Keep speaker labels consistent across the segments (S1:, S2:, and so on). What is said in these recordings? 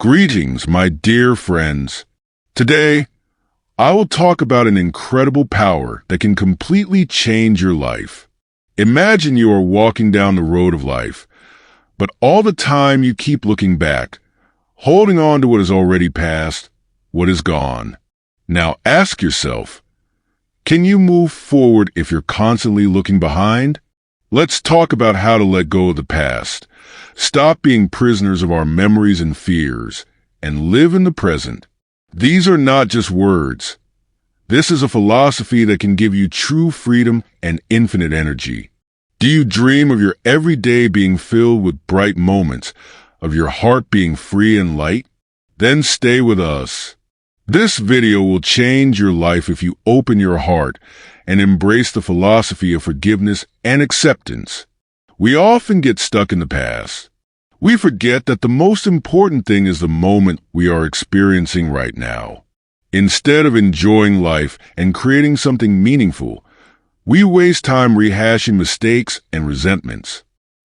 S1: Greetings, my dear friends. Today, I will talk about an incredible power that can completely change your life. Imagine you are walking down the road of life, but all the time you keep looking back, holding on to what has already passed, what is gone. Now ask yourself, can you move forward if you're constantly looking behind? Let's talk about how to let go of the past. Stop being prisoners of our memories and fears, and live in the present. These are not just words. This is a philosophy that can give you true freedom and infinite energy. Do you dream of your everyday being filled with bright moments, of your heart being free and light? Then stay with us. This video will change your life if you open your heart and embrace the philosophy of forgiveness and acceptance. We often get stuck in the past. We forget that the most important thing is the moment we are experiencing right now. Instead of enjoying life and creating something meaningful, we waste time rehashing mistakes and resentments.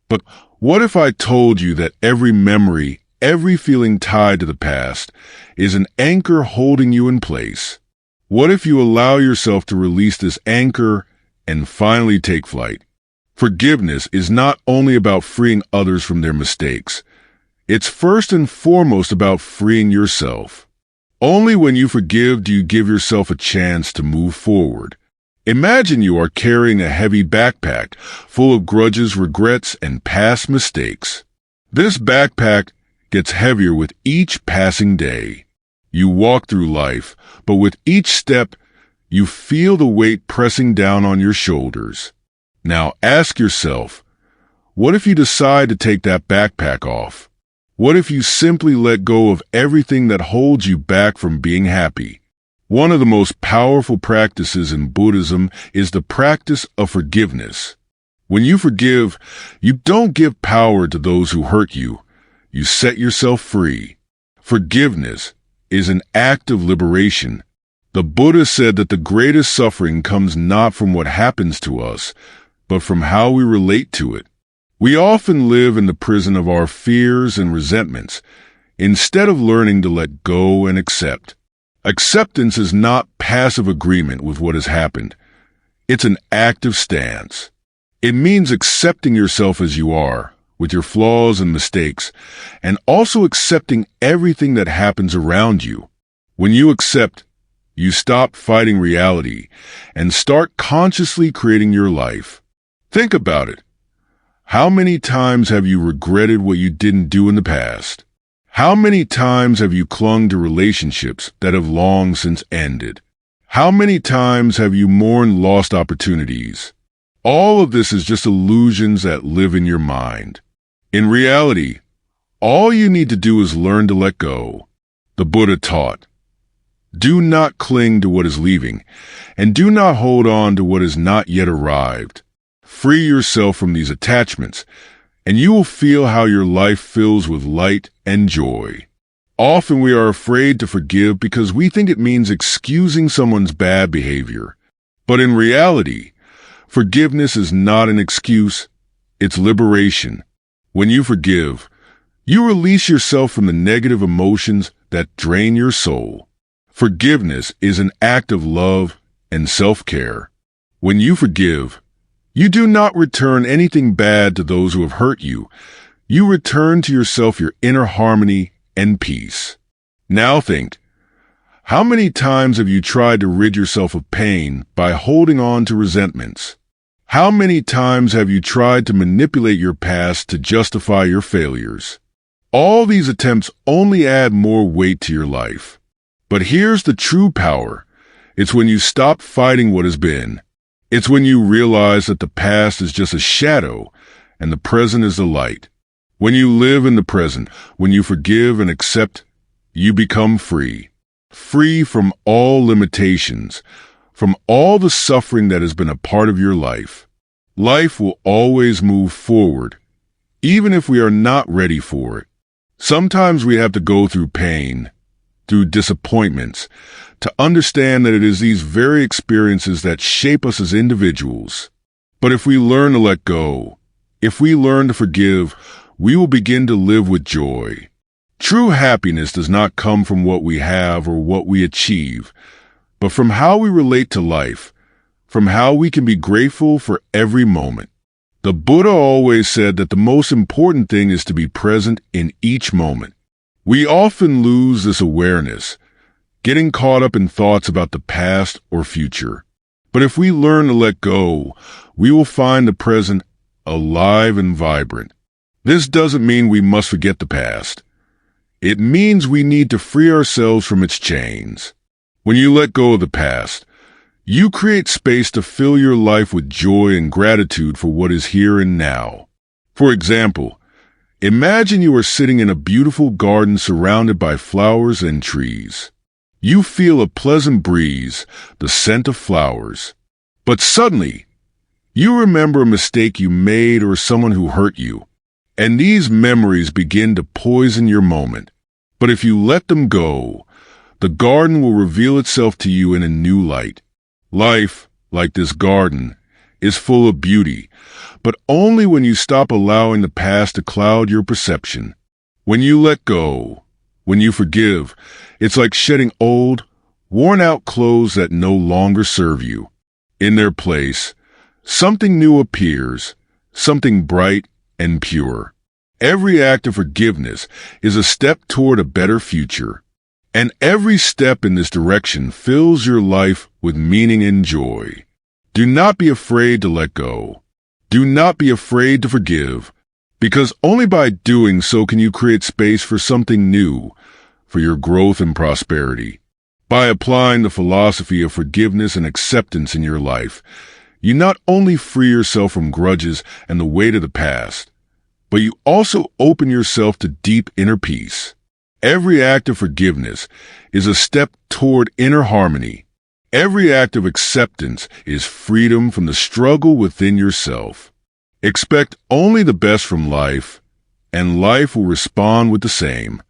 S1: But what if I told you that every memory, every feeling tied to the past, is an anchor holding you in place? What if you allow yourself to release this anchor and finally take flight? Forgiveness is not only about freeing others from their mistakes. It's first and foremost about freeing yourself. Only when you forgive do you give yourself a chance to move forward. Imagine you are carrying a heavy backpack full of grudges, regrets, and past mistakes. This backpack gets heavier with each passing day. You walk through life, but with each step, you feel the weight pressing down on your shoulders. Now ask yourself, what if you decide to take that backpack off? What if you simply let go of everything that holds you back from being happy? One of the most powerful practices in Buddhism is the practice of forgiveness. When you forgive, you don't give power to those who hurt you. You set yourself free. Forgiveness is an act of liberation. The Buddha said that the greatest suffering comes not from what happens to us, but from how we relate to it. We often live in the prison of our fears and resentments, instead of learning to let go and accept. Acceptance is not passive agreement with what has happened. It's an active stance. It means accepting yourself as you are, with your flaws and mistakes, and also accepting everything that happens around you. When you accept, you stop fighting reality and start consciously creating your life. Think about it. How many times have you regretted what you didn't do in the past? How many times have you clung to relationships that have long since ended? How many times have you mourned lost opportunities? All of this is just illusions that live in your mind. In reality, all you need to do is learn to let go. The Buddha taught, do not cling to what is leaving, and do not hold on to what has not yet arrived. Free yourself from these attachments, and you will feel how your life fills with light and joy. Often we are afraid to forgive because we think it means excusing someone's bad behavior. But in reality, forgiveness is not an excuse, it's liberation. When you forgive, you release yourself from the negative emotions that drain your soul. Forgiveness is an act of love and self-care. When you forgive, you do not return anything bad to those who have hurt you. You return to yourself your inner harmony and peace. Now think, how many times have you tried to rid yourself of pain by holding on to resentments? How many times have you tried to manipulate your past to justify your failures? All these attempts only add more weight to your life. But here's the true power. It's when you stop fighting what has been. It's when you realize that the past is just a shadow and the present is the light. When you live in the present, when you forgive and accept, you become free. Free from all limitations, from all the suffering that has been a part of your life. Life will always move forward, even if we are not ready for it. Sometimes we have to go through pain, through disappointments, to understand that it is these very experiences that shape us as individuals. But if we learn to let go, if we learn to forgive, we will begin to live with joy. True happiness does not come from what we have or what we achieve, but from how we relate to life, from how we can be grateful for every moment. The Buddha always said that the most important thing is to be present in each moment. We often lose this awareness, getting caught up in thoughts about the past or future. But if we learn to let go, we will find the present alive and vibrant. This doesn't mean we must forget the past. It means we need to free ourselves from its chains. When you let go of the past, you create space to fill your life with joy and gratitude for what is here and now. For example, imagine you are sitting in a beautiful garden surrounded by flowers and trees. You feel a pleasant breeze, the scent of flowers. But suddenly, you remember a mistake you made or someone who hurt you, and these memories begin to poison your moment. But if you let them go, the garden will reveal itself to you in a new light. Life, like this garden, is full of beauty, but only when you stop allowing the past to cloud your perception. When you let go, when you forgive, it's like shedding old, worn-out clothes that no longer serve you. In their place, something new appears, something bright and pure. Every act of forgiveness is a step toward a better future. And every step in this direction fills your life with meaning and joy. Do not be afraid to let go. Do not be afraid to forgive, because only by doing so can you create space for something new, for your growth and prosperity. By applying the philosophy of forgiveness and acceptance in your life, you not only free yourself from grudges and the weight of the past, but you also open yourself to deep inner peace. Every act of forgiveness is a step toward inner harmony. Every act of acceptance is freedom from the struggle within yourself. Expect only the best from life, and life will respond with the same.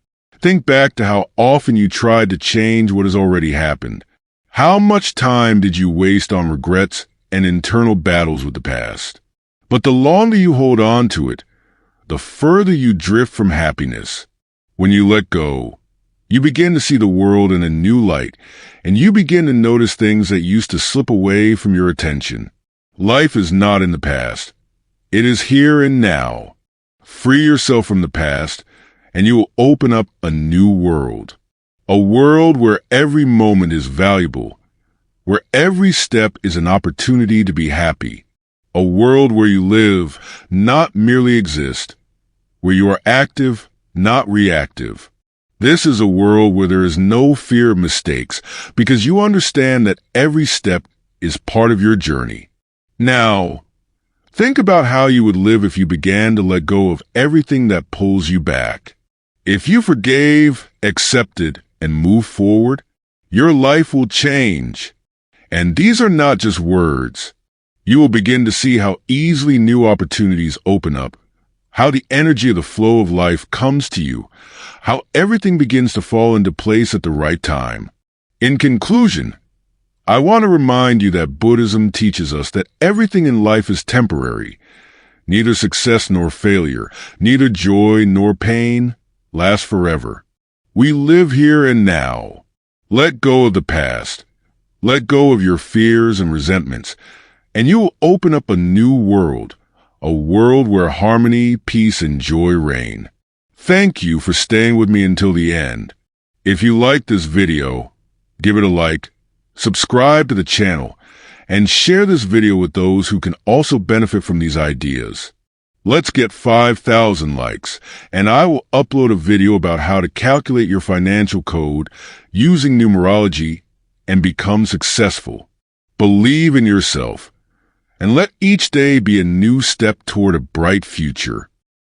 S1: Think back to how often you tried to change what has already happened. How much time did you waste on regrets and internal battles with the past? But the longer you hold on to it, the further you drift from happiness. When you let go, you begin to see the world in a new light, and you begin to notice things that used to slip away from your attention. Life is not in the past. It is here and now. Free yourself from the past, and you will open up a new world. A world where every moment is valuable, where every step is an opportunity to be happy. A world where you live, not merely exist, where you are active, not reactive. This is a world where there is no fear of mistakes, because you understand that every step is part of your journey. Now, think about how you would live if you began to let go of everything that pulls you back. If you forgave, accepted, and moved forward, your life will change. And these are not just words. You will begin to see how easily new opportunities open up, how the energy of the flow of life comes to you, how everything begins to fall into place at the right time. In conclusion, I want to remind you that Buddhism teaches us that everything in life is temporary. Neither success nor failure, neither joy nor pain lasts forever. We live here and now. Let go of the past. Let go of your fears and resentments, and you will open up a new world. A world where harmony, peace, and joy reign. Thank you for staying with me until the end. If you liked this video, give it a like, subscribe to the channel, and share this video with those who can also benefit from these ideas. Let's get 5,000 likes, and I will upload a video about how to calculate your financial code using numerology and become successful. Believe in yourself. And let each day be a new step toward a bright future.